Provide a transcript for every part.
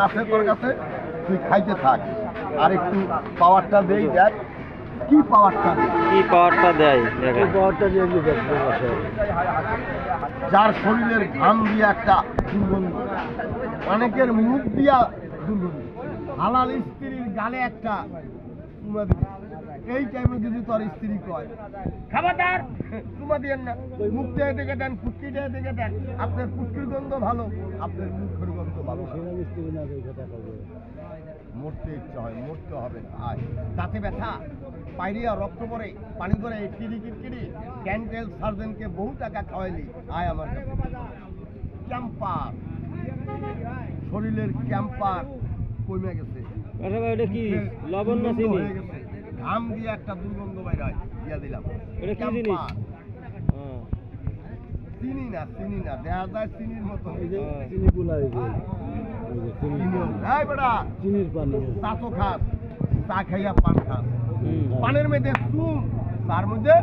আছে তোর কাছে, তুই খাইতে থাক। আর একটু পাওয়ারটা দেই, দেখ কি পাওয়ারটা দেয়। কি পাওয়ারটা দেয় দেখেন। পাওয়ারটা দিয়ে যার শরীরের ঘাম দিয়ে একটা দুর্গন্ধ, অনেকের মুখ দিয়া দুর্গন্ধ, হালাল স্ত্রীর গালে একটা চুমা দিবি। এই টাইমে যদি তোর স্ত্রী কয় খাবারদার চুমা দিয়েন না, মুখ দিয়ে দেখে দেন, ফুটকি দিয়ে দেখে দেন, আপনার ফুটকির গন্ধ ভালো, আপনার মুখের গন্ধ ভালো, মরতে ইচ্ছা হয়, মরতে হবে না। আয় দাঁতে ব্যথা, পাইরিয়া রক্ত পড়ে, পানি করে কিরি ক্যান্টেল সার্জনকে বহু টাকা খাওয়াইলি, আয় আমার কাছে। ক্যাম্পার, শরীরের ক্যাম্পার কমে গেছে, এটা কি লবণ না চিনি? হয়ে গেছে, ঘাম দিয়ে একটা দুর্গন্ধ বাইর হয়, দিয়া দিলাম। এটা কি জিনিস? চিনি না দেখা যায় চিনির মতো। চিনির পানি চা তো খাস, চা খাইয়া পান খাস, পানের মধ্যে চুন, তার মধ্যে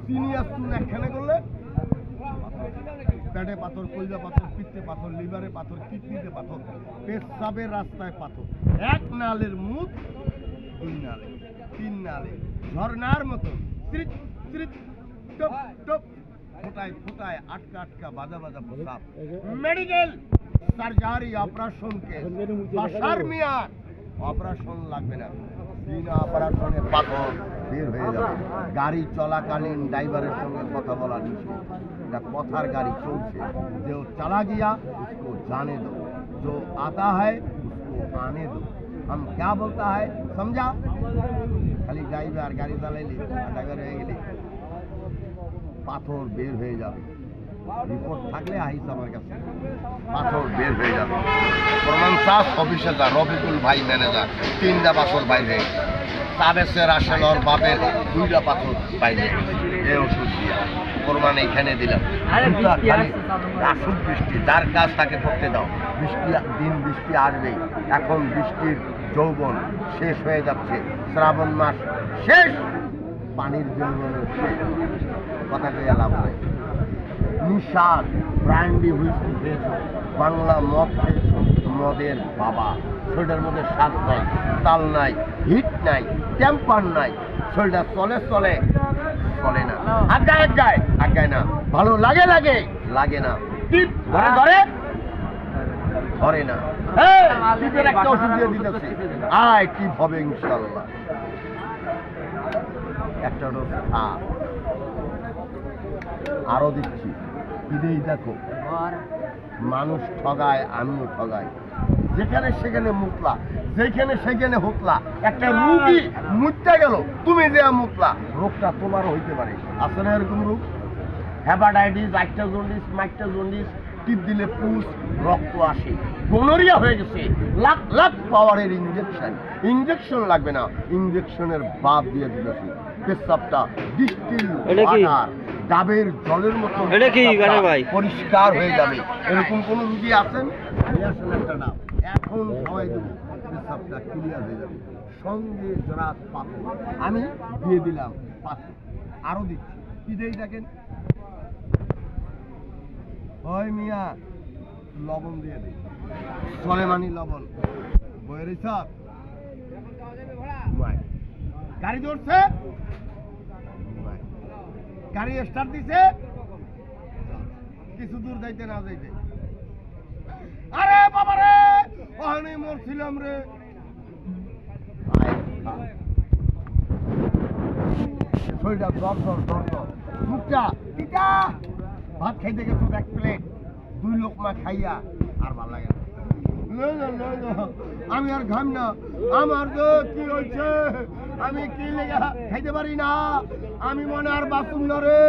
চিনি আর চুন একখানে করলে পেটে পাথর, কলজা পাথর, পিত্তে পাথর, লিভারে পাথর, কিডনিতে পাথর, পেশাবের রাস্তায় পাথর, এক নালের মুখ, দুই নালে, তিন নালে, ঝর্ণার মতো ফোটায় আটকা বাজা প্রস্তাব। মেডিকেল সার্জারি অপারেশনকে বাসার মিয়ার অপারেশন লাগবে না, বিনা অপারেশনে পাথর বের হয়ে যাবে। গাড়ি চলাকালীন ড্রাইভারের সঙ্গে কথা বলা নিষেধ, এটা কথার গাড়ি চলছে, যে चला गया उसको जाने दो, जो आता है उसको आने दो। हम क्या बोलता है समझा? खाली ড্রাইভার গাড়ি চালাইলি, ড্রাইভার হয়ে গেলি পাথর বের হয়ে যাবে। রিপোর্ট থাকলে আইস আমার কাছে, পাথর বের হয়ে যাবে। প্রমাণ চাষ অফিসে যা, রফিকুল ভাই ম্যানেজার, 3টা পাথর বাইরে, তাবেসের আসেন ওর বাপের 2টা পাথর বাইরে, এই ওষুধ দিয়া প্রমাণ এইখানে দিলাম। আসুক বৃষ্টি, যার কাজ তাকে করতে দাও। বৃষ্টি আসবেই, এখন বৃষ্টির যৌবন শেষ হয়ে যাচ্ছে, শ্রাবণ মাস শেষ, পানির যৌবনের কথা কইয়া লাভ নাই। নিশাদ ব্র্যান্ডি হুইস্কি খেয়েছো, বাংলা মদ খেয়েছো, মদের বাবা। শরীরের মধ্যে স্বাদ নাই, তাল নাই, হিট নাই, টেম্পার নাই, শরীরটা চলে না, আগায় না, ভালো লাগে না, টিপ ধরে না। টিপের একটা ওষুধ দিয়ে দিতেছে, আয় টিপ হবে ইনশাল্লাহ। একটা ডোজ আরো দিচ্ছি, ঈদেই দেখো মানুষ ঠগায়, আমিও ঠগাই, যেখানে সেখানে মুতলা, যেখানে সেখানে হুতলা। একটা রোগী মুততে গেল, তুমি যে মুতলা, রোগটা তোমারও হইতে পারে। আছে না এরকম রোগ? হেপাটাইটিস, আইটা জন্ডিস, মাইটা জন্ডিস, টিপ দিলে পুষ, রক্ত আসে, গোনোরিয়া হয়ে গেছে, লাখ পাওয়ারের ইঞ্জেকশন লাগবে না, ইঞ্জেকশনের বাদ দিয়ে দিতেছি। পেশাবটা ডিস্টিল ওয়াটার, ডাবের জলের মতো পরিষ্কার হয়ে যাবে। এরকম কোন রুগী আছেন? একটা ডাব এখন খাওয়াই দেবো, পেশাবটা ক্লিয়ার হয়ে যাবে। সঙ্গে জরা পাথর আমি দিয়ে দিলাম, পাথর আরো দিচ্ছি। কি দেই দেখেন, ওই মিয়া লবণ দিয়ে দিই, সলেমানি লবণ, বইয়ের হিসাব। গাড়ি ধরছে, গাড়ি স্টার্ট দিছে, কিছু দূর যাইতে না যাইতে, আরে বাবা রে ওখানে মরছিলাম রে। শরীরটা দর মুখটা পিতা, ভাত খাইতে গেছো 1 প্লেট, 2 লোকমা খাইয়া আর ভালো লাগে না। আমি আর খাম না, আমার যে কি হয়েছে, আমি কি লেগে খাইতে পারি না, আমি মনে আর বাঁচুম না রে।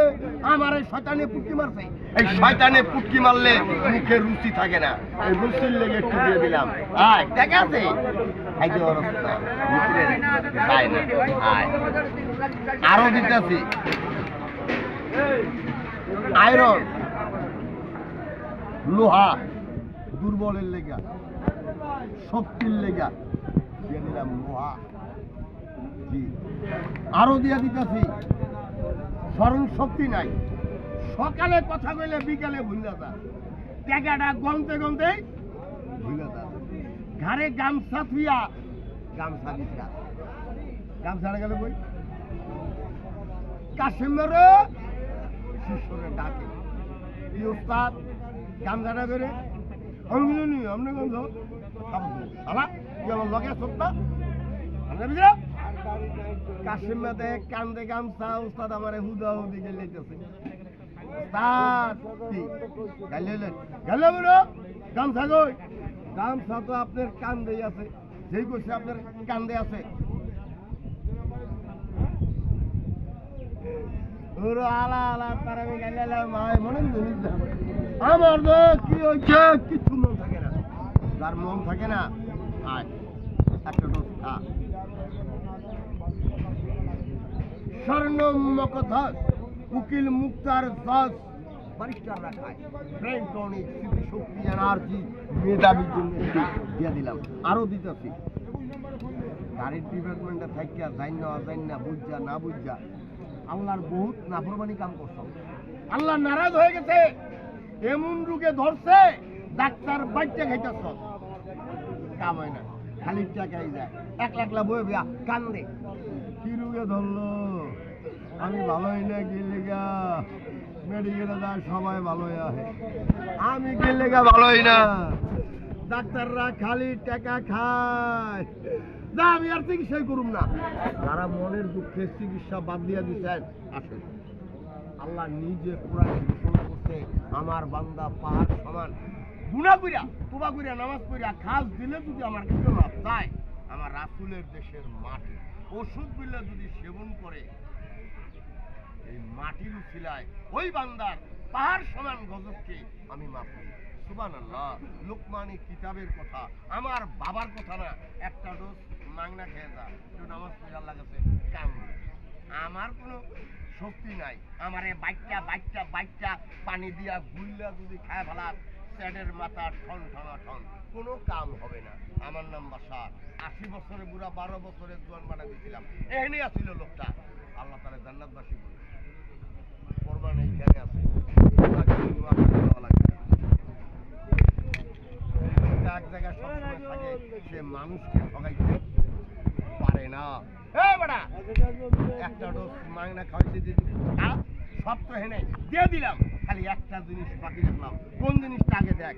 আমার এই শয়তানে পুটকি মারছে, এই শয়তানে পুটকি মারলে মুখে রুচি থাকে না, এই রুচির লেগে একটু দিয়ে দিলাম। আয় ঠিক আছে, খাইতে পারো না, খায় না, আয় আরো দিতেছি। আয়রন, লোহা, দুর্বলের লেগা, শক্তির লেগা দিয়ে দিলাম লোহা। জি আরো দিয়ে দিতেছি, স্মরণ শক্তি নাই, সকালে কথা কইলে বিকালে ভুলে যা, টাকাটা গনতে ভুলে যা। ঘরে গামছা থুইয়া গামছা দিছা গামছাটা গেল কই কাশিমের শিষ্যরে ডাকে এই ওস্তাদ গামছাটা বেরে আমি বুঝিনি আপনি গামছা শালা তুই আমার লগে সত্তা আপনি বুঝলা কাশিম মাতে কান্দে গামছা ওস্তাদ আমারে হুদা হুদি গেলেইতেছে ওস্তাদ কি গাইলেন গেল বলো গামছা কই গামছা তো আপনার কান্দেই আছে যেই কইছে আপনার কান্দে আছে ওরে আলা আলা তার আমি গাইলাম ভাই মনে জিনিস আমার তো কি হইছে কিছু মন থাকে না যার মন থাকে না আয় একটা ডোজ খা স্বর্ণ মকধস উকিল মুক্তার জজ বারিস্টাররা খায় ব্রেন টনিক স্মৃতিশক্তি এনার্জি মেধাবীর জন্য দিয়ে দিলাম আরো দিতেছি গাড়ির ডিপার্টমেন্টে থাকিয়া যাই না অজাইন না বুঝা না বুঝা আল্লাহর বহুত নাফরমানি কাম করছো আল্লাহ নারাজ হয়ে গেছে এমন রোগে ধরছে ডাক্তার বাচ্চা খাইতেছ কাম হয় না খালি টাকাই যায় এক লাখ বয়ে বিয়া কান্দে কি রোগে ধরলো আমি ভালোই না গেলে গা মেডিকেলে যায় সবাই ভালোই আহে আমি গেলে গা ভালোই না ডাক্তাররা খালি টাকা খায় যা আমি আর চিকিৎসাই করুম না যারা মনের দুঃখে চিকিৎসা বাদ দিয়া দিচ্ছেন আসেন আল্লাহ নিজে কোরআনে ঘোষণা করছে আমার বান্দা পাহাড় সমান গুনাহ কইরা তোবা কইরা নামাজ পড়িয়া খাস দিলে যদি আমার কিছু না চায় আমার রাসূলের দেশের মাটি ওষুধ বিলে যদি সেবন করে এই মাটির উছিলায় ওই বান্দার পাহাড় সমান গজবকে আমি মাফ করি সুবহানাল্লাহ লোকমানি কিতাবের কথা আমার বাবার কথা না একটা ডোজ মাংনা খেয়ে যা একটু নামাজ পড়ে আল্লাহ কাছে কাম আমার কোনো শক্তি নাই আমারে বাচ্চা বাচ্চা বাচ্চা পানি দিয়া গুল্লা যদি খায় ফেলা স্যাডের মাথা ঠন ঠনা ঠন কোনো কাম হবে না আমার নাম বাসার 80 বছরের বুড়া 12 বছরের জোয়ান বানা দিয়েছিলাম এখানেই আসছিল লোকটা আল্লাহ তাআলা জান্নাতবাসী করে কোরবান এইখানে আছে এক জায়গায় সবসময় থাকে সে মানুষকে ঠকাইতে পারে না একটা ডোজ মাংনা খাওয়াইতে দিয়ে সব তো হেনে দিয়ে দিলাম খালি একটা জিনিস বাকি রাখলাম কোন জিনিসটা আগে দেখ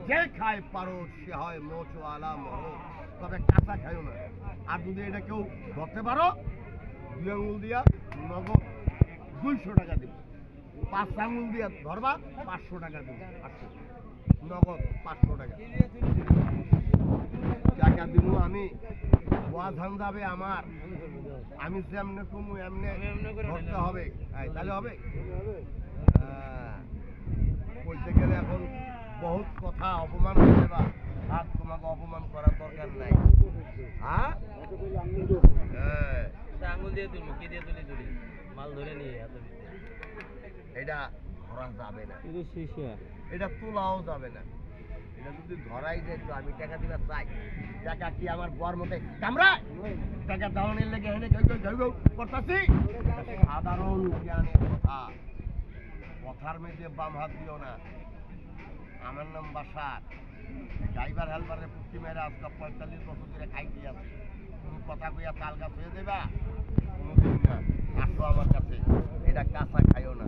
যে খায় পারো সে হয় মোচওয়ালা মরো তবে কাঁচা খাইও না আর যদি এটা কেউ ধরতে পারো 2 আঙুল দিয়া নগদ 200 টাকা দিব 5 আঙুল দিয়া ধরবা 500 টাকা দিব নগদ 500 টাকা টাকা দিব আমি ওয়াধান যাবে আমার আমি যেমনে কমু এমনে ধরতে হবে তাহলে হবে বলতে গেলে এখন বহুত কথা অপমান হয়ে যাবা আর তোমাকে অপমান করার দরকার নাই হ্যাঁ আঙুল দিয়ে তুলবো কি দিয়ে তুলি মাল ধরে নিয়ে এটা ধরা যাবে না এটা তোলাও যাবে না এটা যদি ধরাই যেত আমি টাকা দিবা চাই টাকা কি আমার বর মতে কামড়ায় টাকা দাওয়ানের লেগে হেনে করতেছি সাধারণ জ্ঞানের কথা কথার মধ্যে বাম হাত দিও না আমার নাম বাসার ড্রাইভার হেল্পারের পুষ্টি মেরে আজকে 45 বছর ধরে খাইতে আছে তুমি কথা কইয়া তাল গাছ হয়ে দেবা কোনোদিন না আসো আমার কাছে এটা কাঁচা খাইও না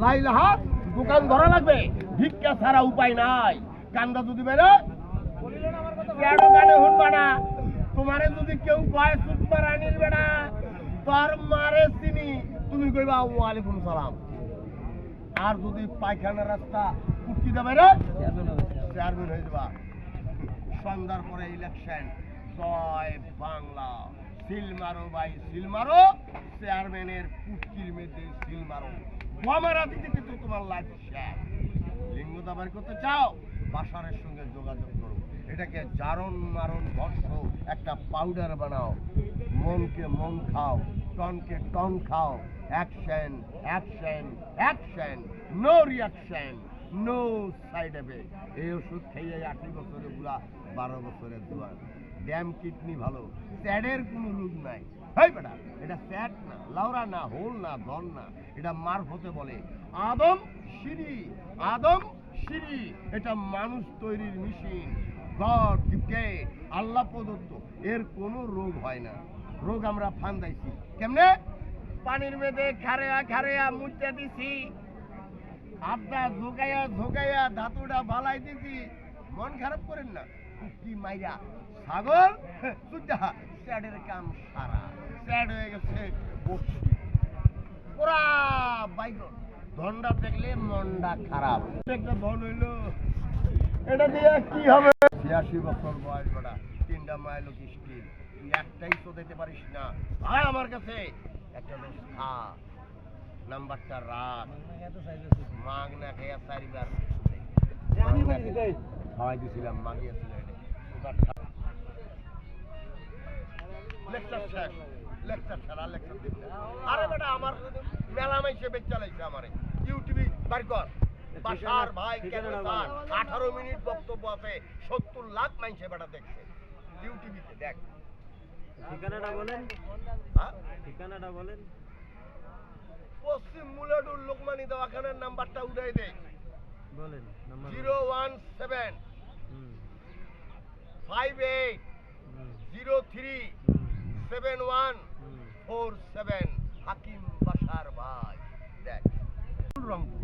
লাইলাহা দোকান ধরা লাগবে ভিক্ষা ছাড়া উপায় নাই কান্দা যদি বেরো কানে শুনবা না তোমারে যদি কেউ কয় সুপার আনির বেড়া তোর মারে চিনি তুমি কইবা ওয়ালাইকুম সালাম আর যদি পায়খানার রাস্তা কুটকি দেবে রে চেয়ারম্যান হয়ে যাবা সন্ধ্যার পরে ইলেকশন জয় বাংলা সিল মারো ভাই সিল মারো চেয়ারম্যানের কুটকির মধ্যে সিল মারো বোমারা দিতে কিন্তু তোমার লাইফ শেষ লিঙ্গ দাবার করতে চাও বাসারের সঙ্গে যোগাযোগ করো এটাকে জারণ মারণ ভর্ষ একটা পাউডার বানাও মনকে মন খাও টনকে টন খাও action action action no reaction no side effect এই ওষুধ খেয়ে 80 বছরের বুড়া 12 বছরের জোয়ান ড্যাম কিডনি ভালো স্যাডের কোনো রোগ নাই হেই বেটা এটা স্যাড না লাউরা না হোল না ধন না এটা মারফতে বলে আদম সিঁড়ি আদম সিঁড়ি এটা মানুষ তৈরির মেশিন, গড গিফটেড, আল্লাহ প্রদত্ত। এর কোনো রোগ হয় না। রোগ আমরা ফান্দাইছি কেমনে? পানির মেঝে খারেয়া খারেয়া মুচতে দিছি, আবদা ঝোকাইয়া ঝোকাইয়া ধাতুটা বালাই দিছি। মন খারাপ করেন না, কুকি মাইরা ছাগল সুজা স্যাডের কাম সারা, স্যাড হয়ে গেছে বসি পুরা বাইগন। ধনটা দেখলে মনটা খারাপ। একটা ধন হইলো, এটা দিয়ে কি হবে? 86 বছর বয়স, বেটা 3টা মাইল স্টিল, তুই একটাই তো দিতে পারিস না। আয় আমার কাছে একটা দোষ খা, নাম্বারটা রাখ, মাগ না খেয়ে 4বার খাওয়াই দিছিলাম, মাগিয়েছিল লেকচার শেষ, লেকচার ছাড়া লেকচার দিন না। আরে বেটা আমার মেলা মাইসে বেচ চালাইছে আমারে। ইউটিউবে বার কর, বাসার ভাই কেন স্যার 18 মিনিট বক্তব্য আছে, 70 লাখ মাইসে বেটা দেখছে ইউটিউবে, দেখ। ঠিকানাটা বলেন, হ্যাঁ ঠিকানাটা বলেন। পশ্চিম মুলাডুর লোকমানি দওয়াখানার নাম্বারটা উঠাই দে, বলেন নাম্বার। 017 58 03 7147। হাকিম বাসার ভাই, দেখ রংপুর।